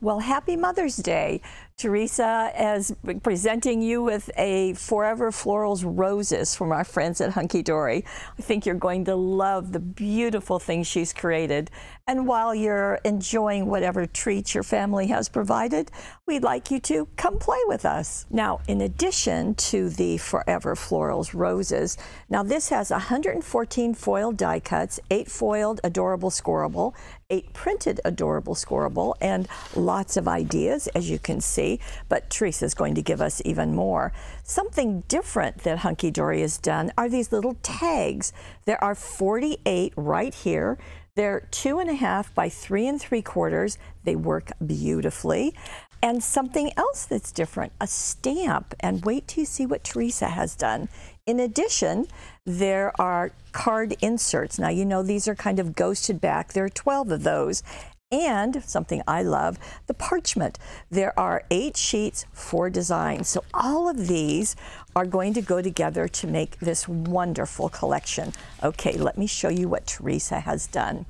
Well, happy Mother's Day. Teresa is presenting you with a Forever Florals Roses from our friends at Hunky Dory. I think you're going to love the beautiful things she's created. And while you're enjoying whatever treats your family has provided, we'd like you to come play with us. Now, in addition to the Forever Florals Roses, now this has 114 foiled die cuts, 8 foiled adorable scoreable, 8 printed adorable scoreable, and lots of ideas, as you can see, but Teresa's going to give us even more. Something different that Hunky Dory has done are these little tags. There are 48 right here. They're 2.5 by 3 3/4. They work beautifully. And something else that's different, a stamp. And wait till you see what Teresa has done. In addition, there are card inserts. Now, you know, these are kind of ghosted back. There are 12 of those. And something I love, the parchment. There are 8 sheets, 4 designs. So all of these are going to go together to make this wonderful collection. Okay, let me show you what Teresa has done.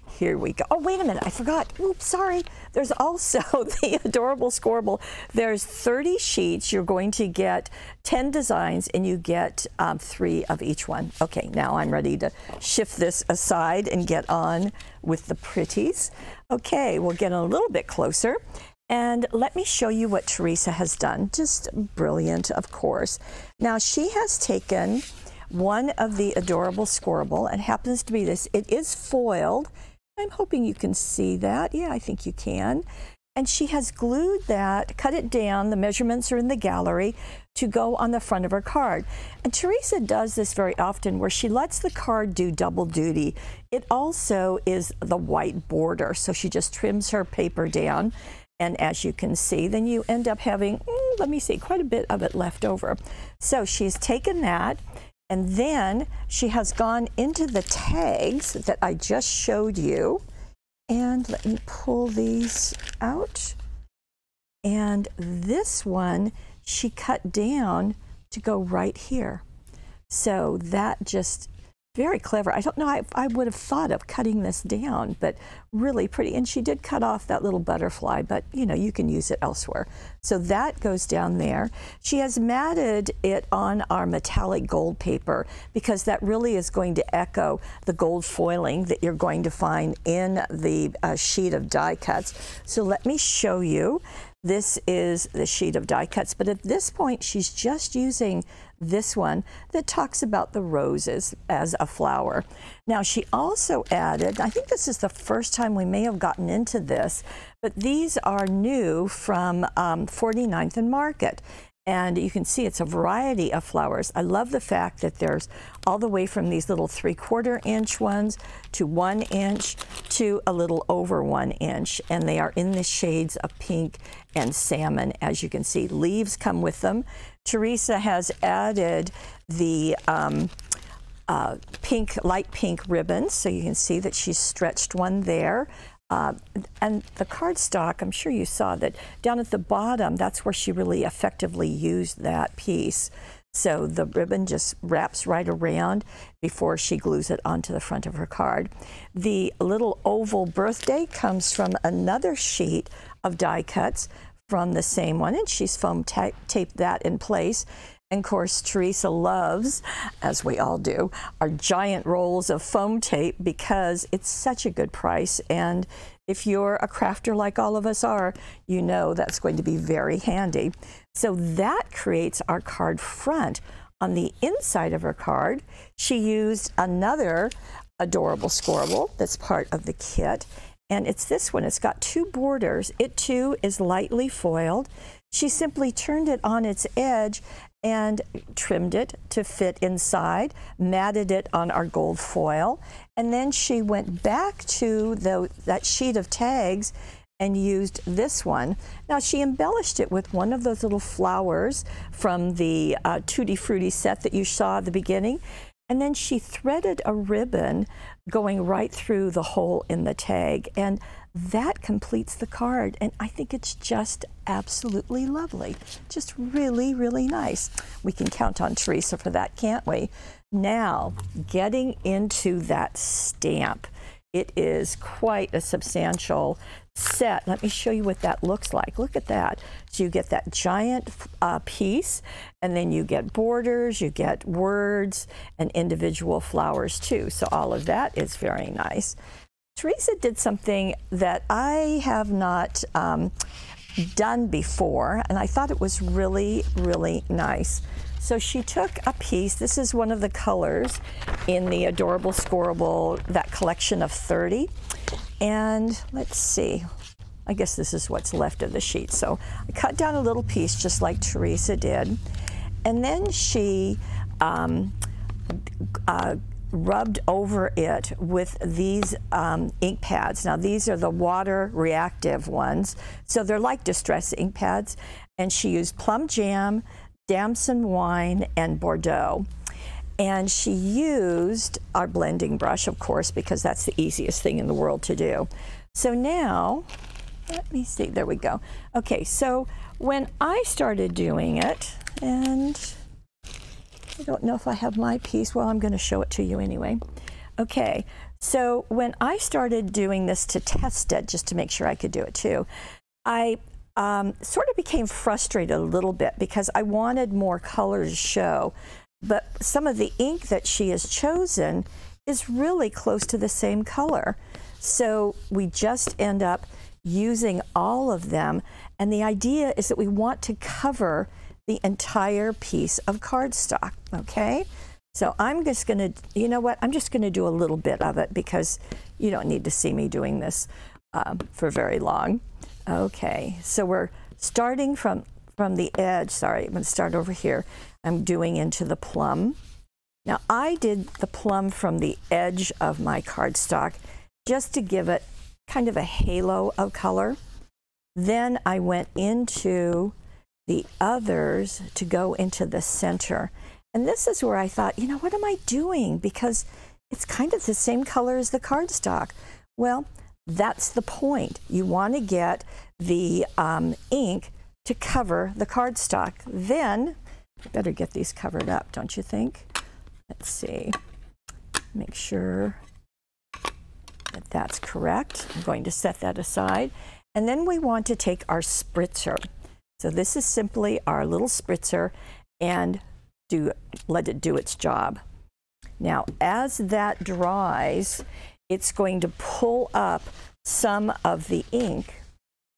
Here we go. Oh, wait a minute, I forgot. Oops, sorry. There's also the adorable scoreable. There's 30 sheets. You're going to get 10 designs, and you get 3 of each one. Okay, now I'm ready to shift this aside and get on with the pretties. Okay, we'll get a little bit closer. And let me show you what Teresa has done. Just brilliant, of course. Now, she has taken one of the adorable scoreable. It happens to be this. It is foiled. I'm hoping you can see that. Yeah, I think you can. And she has glued that, cut it down, the measurements are in the gallery, to go on the front of her card. And Teresa does this very often where she lets the card do double duty. It also is the white border, so she just trims her paper down. And as you can see, then you end up having, let me see, quite a bit of it left over. So she's taken that, and then she has gone into the tags that I just showed you. And let me pull these out. And this one she cut down to go right here. So that just very clever. I don't know, I would have thought of cutting this down, but really pretty. And she did cut off that little butterfly, but you know, you can use it elsewhere. So that goes down there. She has matted it on our metallic gold paper because that really is going to echo the gold foiling that you're going to find in the sheet of die cuts. So let me show you. This is the sheet of die cuts, but at this point she's just using this one that talks about the roses as a flower. Now she also added, I think this is the first time we may have gotten into this, but these are new from 49th and Market. And you can see it's a variety of flowers. I love the fact that there's all the way from these little 3/4 inch ones to 1 inch to a little over 1 inch. And they are in the shades of pink and salmon. As you can see, leaves come with them. Teresa has added the light pink ribbons. So you can see that she's stretched one there. And the cardstock, I'm sure you saw that down at the bottom, that's where she really effectively used that piece. So the ribbon just wraps right around before she glues it onto the front of her card. The little oval birthday comes from another sheet of die cuts from the same one, and she's foam taped that in place. And of course, Teresa loves, as we all do, our giant rolls of foam tape because it's such a good price. And if you're a crafter like all of us are, you know that's going to be very handy. So that creates our card front. On the inside of her card, she used another adorable scoreable that's part of the kit. And it's this one. It's got 2 borders. It too is lightly foiled. She simply turned it on its edge and trimmed it to fit inside, matted it on our gold foil, and then she went back to that sheet of tags and used this one. Now she embellished it with one of those little flowers from the Tutti Frutti set that you saw at the beginning, and then she threaded a ribbon going right through the hole in the tag, and that completes the card. And I think it's just absolutely lovely. Just really, really nice. We can count on Teresa for that, can't we? Now, getting into that stamp. it is quite a substantial set. Let me show you what that looks like. Look at that. So you get that giant piece, and then you get borders, you get words, and individual flowers too. So all of that is very nice. Teresa did something that I have not done before, and I thought it was really, really nice. So she took a piece, this is one of the colors in the Adorable Scoreable, that collection of 30. And let's see, I guess this is what's left of the sheet. So I cut down a little piece just like Teresa did. And then she rubbed over it with these ink pads. Now these are the water reactive ones. So they're like distress ink pads. And she used plum jam, damson wine, and Bordeaux. And she used our blending brush, of course, because that's the easiest thing in the world to do. So now, let me see, there we go. Okay, so when I started doing it, and I don't know if I have my piece, well, I'm gonna show it to you anyway. Okay, so when I started doing this to test it, just to make sure I could do it too, I sort of became frustrated a little bit because I wanted more color to show, but some of the ink that she has chosen is really close to the same color. So we just end up using all of them, and the idea is that we want to cover the entire piece of cardstock, okay? So I'm just gonna, you know what, I'm just gonna do a little bit of it because you don't need to see me doing this for very long. Okay, so we're starting from the edge. Sorry, I'm going to start over here. I'm doing into the plum. Now I did the plum from the edge of my cardstock just to give it kind of a halo of color. Then I went into the others to go into the center. And this is where I thought, you know, what am I doing? Because it's kind of the same color as the cardstock. Well, that's the point. You want to get the ink to cover the cardstock. Then, I better get these covered up, don't you think? Let's see, make sure that that's correct. I'm going to set that aside. And then we want to take our spritzer. So this is simply our little spritzer, and let it do its job. Now, as that dries, it's going to pull up some of the ink.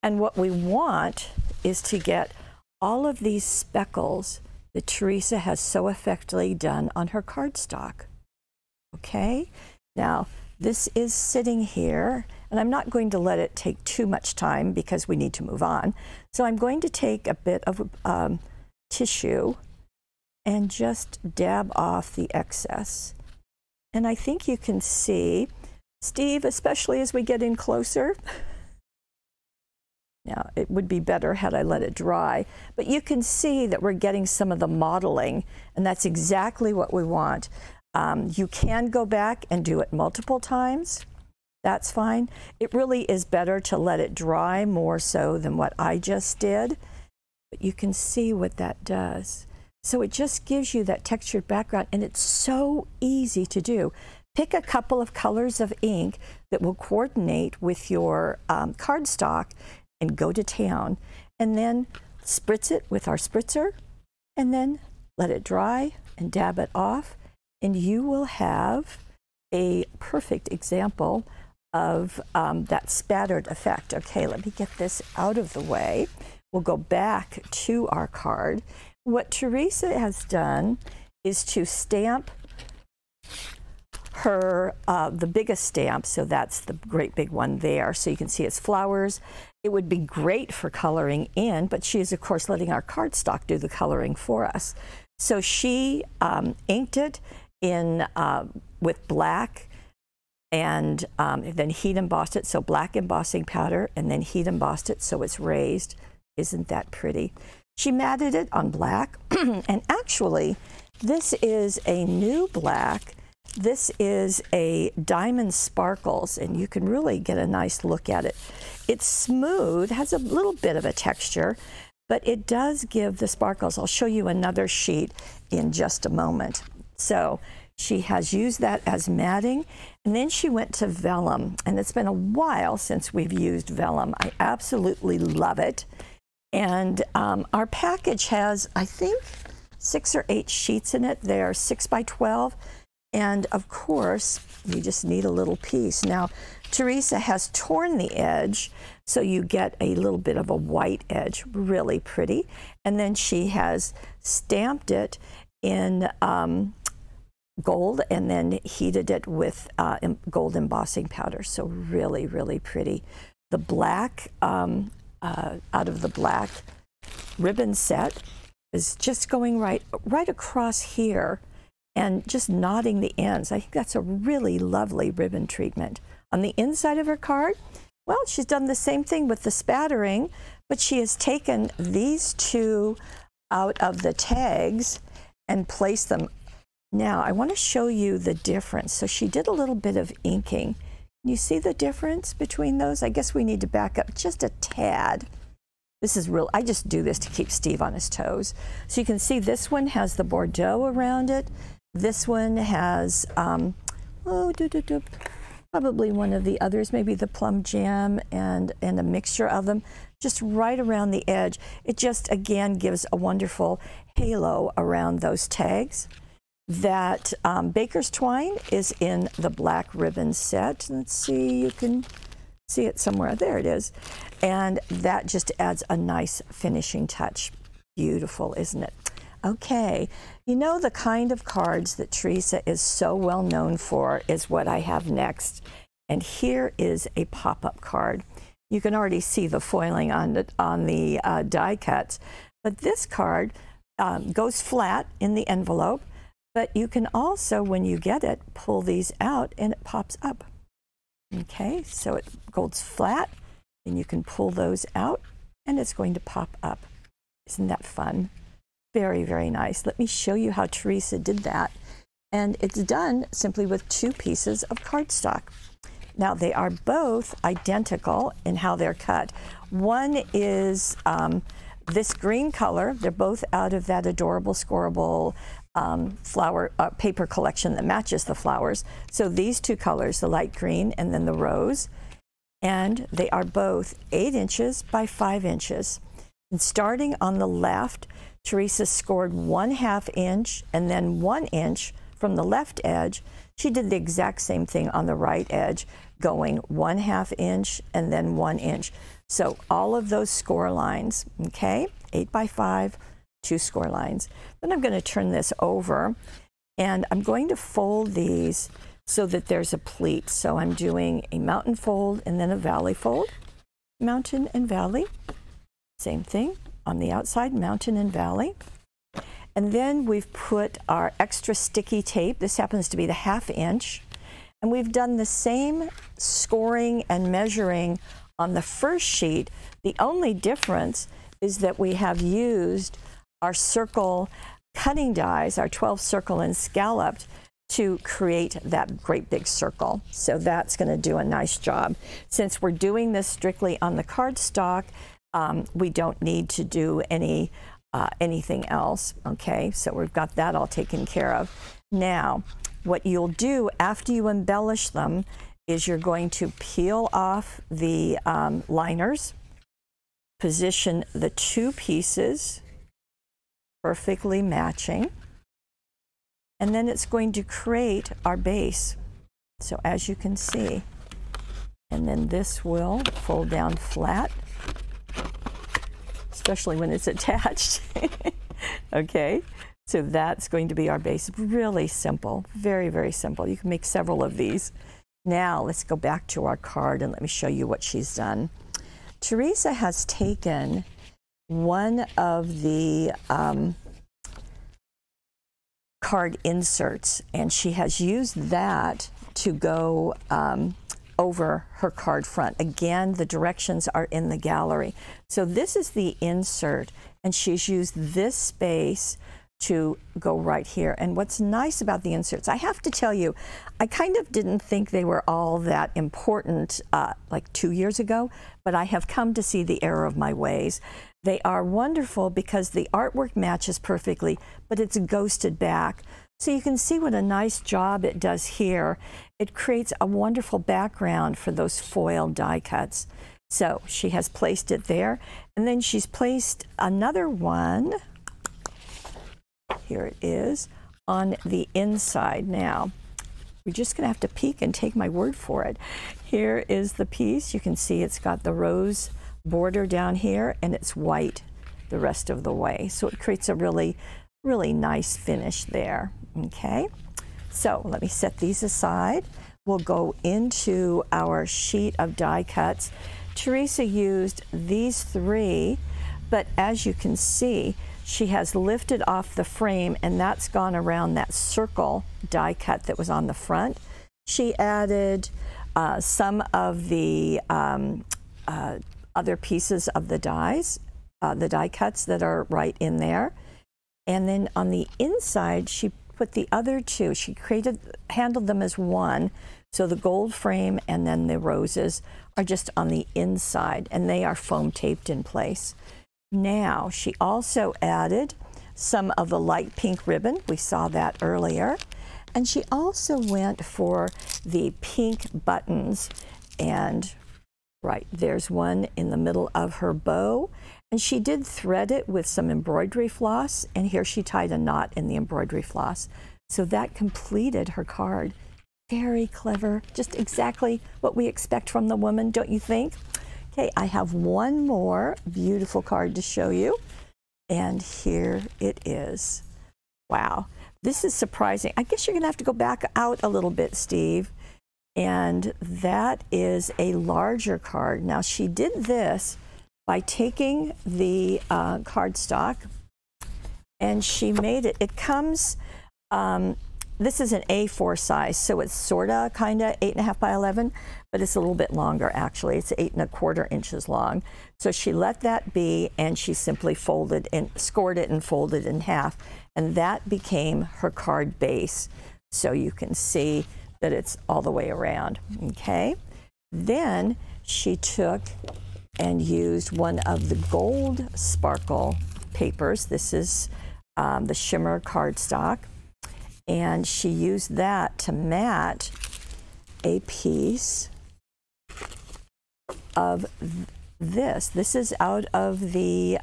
And what we want is to get all of these speckles that Teresa has so effectively done on her cardstock. Okay? Now, this is sitting here, and I'm not going to let it take too much time because we need to move on. So I'm going to take a bit of tissue and just dab off the excess. And I think you can see, Steve, especially as we get in closer. Now, it would be better had I let it dry, but you can see that we're getting some of the modeling, and that's exactly what we want. You can go back and do it multiple times. That's fine. It really is better to let it dry more so than what I just did, but you can see what that does. So it just gives you that textured background, and it's so easy to do. Pick a couple of colors of ink that will coordinate with your cardstock and go to town, and then spritz it with our spritzer, and then let it dry and dab it off, and you will have a perfect example of that spattered effect. Okay, let me get this out of the way. We'll go back to our card. What Teresa has done is to stamp her, the biggest stamp, so that's the great big one there, so you can see it's flowers. It would be great for coloring in, but she is, of course, letting our cardstock do the coloring for us. So she inked it in with black, and then heat embossed it, so black embossing powder, and then heat embossed it so it's raised. Isn't that pretty? She matted it on black, and actually, this is a new black. This is a diamond sparkles, and you can really get a nice look at it. It's smooth, has a little bit of a texture, but it does give the sparkles. I'll show you another sheet in just a moment. So She has used that as matting, and then she went to vellum, and it's been a while since we've used vellum. I absolutely love it. And our package has, I think, 6 or 8 sheets in it. They're 6 by 12, and of course, you just need a little piece. Now, Teresa has torn the edge, so you get a little bit of a white edge, really pretty. And then she has stamped it in gold and then heated it with gold embossing powder. So really, really pretty. The black, out of the black ribbon set is just going right across here and just knotting the ends. I think that's a really lovely ribbon treatment. On the inside of her card, well, she's done the same thing with the spattering, but she has taken these 2 out of the tags and placed them. Now, I want to show you the difference. So she did a little bit of inking. Can you see the difference between those? I guess we need to back up just a tad. This is real. I just do this to keep Steve on his toes. So you can see this one has the Bordeaux around it. This one has, probably one of the others, maybe the plum jam and a mixture of them, just right around the edge. It just, again, gives a wonderful halo around those tags. That baker's twine is in the black ribbon set. Let's see, you can see it somewhere. There it is. And that just adds a nice finishing touch. Beautiful, isn't it? Okay, you know the kind of cards that Teresa is so well known for is what I have next. And here is a pop-up card. You can already see the foiling on the die cuts. But this card goes flat in the envelope. But you can also, when you get it, pull these out and it pops up. Okay, so it goes flat and you can pull those out and it's going to pop up. Isn't that fun? Very, very nice. Let me show you how Teresa did that. And it's done simply with 2 pieces of cardstock. Now, they are both identical in how they're cut. One is this green color. They're both out of that adorable scoreable flower paper collection that matches the flowers. So these 2 colors, the light green and then the rose, and they are both 8 inches by 5 inches. And starting on the left, Teresa scored 1/2 inch and then 1 inch from the left edge. She did the exact same thing on the right edge, going 1/2 inch and then 1 inch. So all of those score lines, okay, 8 by 5, 2 score lines. Then I'm going to turn this over and I'm going to fold these so that there's a pleat. So I'm doing a mountain fold and then a valley fold. Mountain and valley. Same thing on the outside, mountain and valley. And then we've put our extra sticky tape. This happens to be the 1/2 inch. And we've done the same scoring and measuring on the first sheet. The only difference is that we have used our circle cutting dies, our 12 circle and scalloped, to create that great big circle. So that's going to do a nice job. Since we're doing this strictly on the cardstock, we don't need to do anything else. Okay, so we've got that all taken care of. Now, what you'll do after you embellish them is you're going to peel off the liners, position the 2 pieces perfectly matching, and then it's going to create our base. So as you can see, and then this will fold down flat, especially when it's attached. Okay, so that's going to be our base. Really simple, very, very simple. You can make several of these. Now let's go back to our card and let me show you what she's done. Teresa has taken one of the card inserts and she has used that to go over her card front. Again, the directions are in the gallery. So this is the insert and she's used this space to go right here. And what's nice about the inserts, I have to tell you, I kind of didn't think they were all that important like 2 years ago, but I have come to see the error of my ways. They are wonderful because the artwork matches perfectly, but it's ghosted back. So you can see what a nice job it does here. It creates a wonderful background for those foil die cuts. So she has placed it there, and then she's placed another one, here it is, on the inside. Now, we're just gonna have to peek and take my word for it. Here is the piece. You can see it's got the rose border down here, and it's white the rest of the way. So it creates a really, really nice finish there, okay? So let me set these aside. We'll go into our sheet of die cuts. Teresa used these 3, but as you can see, she has lifted off the frame, and that's gone around that circle die cut that was on the front. She added some of the other pieces of the die cuts that are right in there. And then on the inside, she put the other 2. She handled them as one. So the gold frame and then the roses are just on the inside, and they are foam taped in place. Now, she also added some of the light pink ribbon. We saw that earlier. And she also went for the pink buttons. And right, there's one in the middle of her bow. And she did thread it with some embroidery floss. And here she tied a knot in the embroidery floss. So that completed her card. Very clever, just exactly what we expect from the woman, don't you think? Okay, I have one more beautiful card to show you, and here it is. Wow, this is surprising. I guess you're gonna have to go back out a little bit, Steve, and that is a larger card. Now, she did this by taking the cardstock, and she made it. It comes, this is an A4 size, so it's sorta, kinda 8.5 by 11, but it's a little bit longer actually. It's 8¼ inches long. So she let that be, and she simply folded and scored it and folded in half, and that became her card base. So you can see that it's all the way around, okay? Then she took and used one of the gold sparkle papers. This is the shimmer cardstock. And she used that to mat a piece of this. This is out of the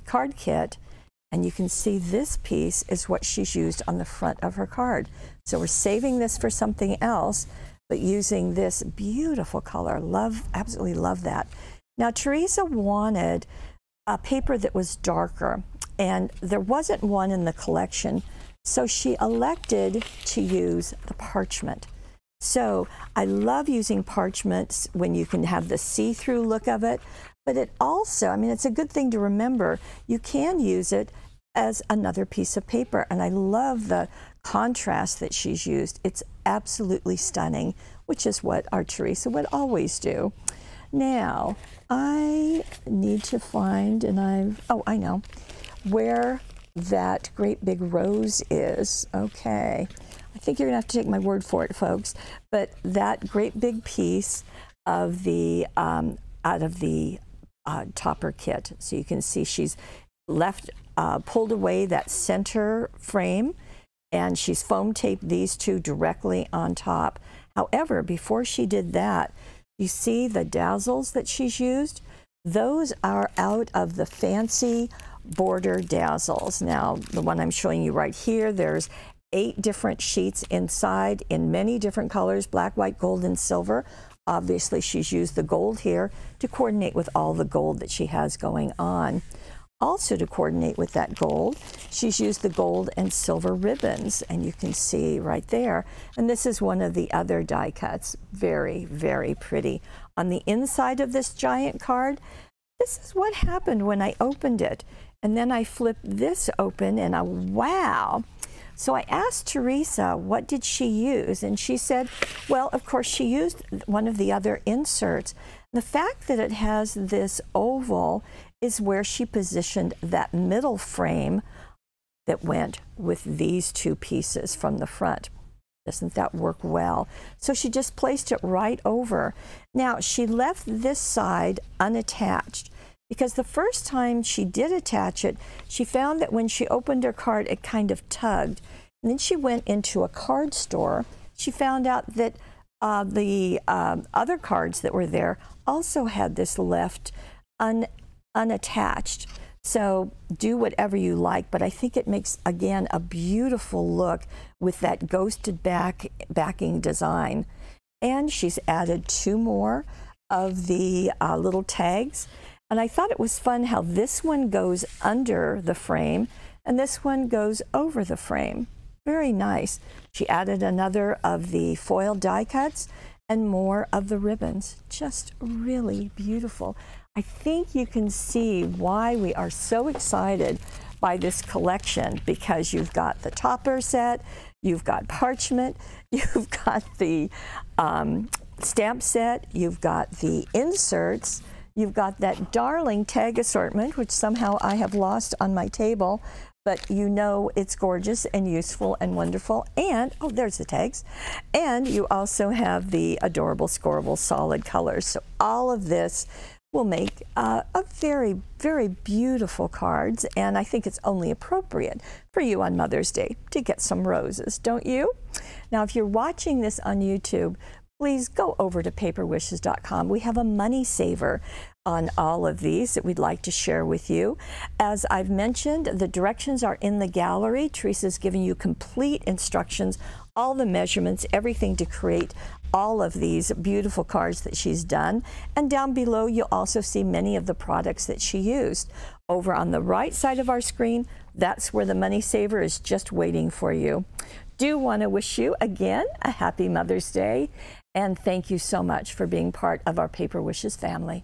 card kit. And you can see this piece is what she's used on the front of her card. So we're saving this for something else, but using this beautiful color. Absolutely love that. Now, Teresa wanted a paper that was darker, and there wasn't one in the collection. So she elected to use the parchment. So I love using parchments when you can have the see-through look of it, but it also, I mean, it's a good thing to remember, you can use it as another piece of paper. And I love the contrast that she's used. It's absolutely stunning, which is what our Teresa would always do. Now, I need to find, and I know, where that great big rose is. Okay, I think you're gonna have to take my word for it, folks, but that great big piece of the out of the topper kit. So you can see she's pulled away that center frame, and she's foam taped these 2 directly on top. However, before she did that, you see the dazzles that she's used? Those are out of the fancy border dazzles. Now, the one I'm showing you right here, there's 8 different sheets inside in many different colors, black, white, gold, and silver. Obviously, she's used the gold here to coordinate with all the gold that she has going on. Also, to coordinate with that gold, she's used the gold and silver ribbons, and you can see right there. And this is one of the other die cuts. Very, very pretty. On the inside of this giant card, this is what happened when I opened it. And then I flipped this open, and wow. So I asked Teresa, what did she use? And she said, well, of course, she used one of the other inserts. The fact that it has this oval is where she positioned that middle frame that went with these 2 pieces from the front. Doesn't that work well? So she just placed it right over. Now, she left this side unattached, because the first time she did attach it, she found that when she opened her card, it kind of tugged. And then she went into a card store. She found out that the other cards that were there also had this left unattached. So do whatever you like, but I think it makes, again, a beautiful look with that ghosted backing design. And she's added 2 more of the little tags. And I thought it was fun how this one goes under the frame and this one goes over the frame. Very nice. She added another of the foil die cuts and more of the ribbons. Just really beautiful. I think you can see why we are so excited by this collection, because you've got the topper set, you've got parchment, you've got the stamp set, you've got the inserts, you've got that darling tag assortment, which somehow I have lost on my table, but you know it's gorgeous and useful and wonderful. And, oh, there's the tags. And you also have the adorable scoreable solid colors. So all of this will make a very, very beautiful cards, and I think it's only appropriate for you on Mother's Day to get some roses, don't you? Now, if you're watching this on YouTube, please go over to paperwishes.com. We have a money saver on all of these that we'd like to share with you. As I've mentioned, the directions are in the gallery. Teresa's giving you complete instructions, all the measurements, everything to create all of these beautiful cards that she's done. And down below, you'll also see many of the products that she used. Over on the right side of our screen, that's where the money saver is just waiting for you. Do want to wish you again a happy Mother's Day, and thank you so much for being part of our Paper Wishes family.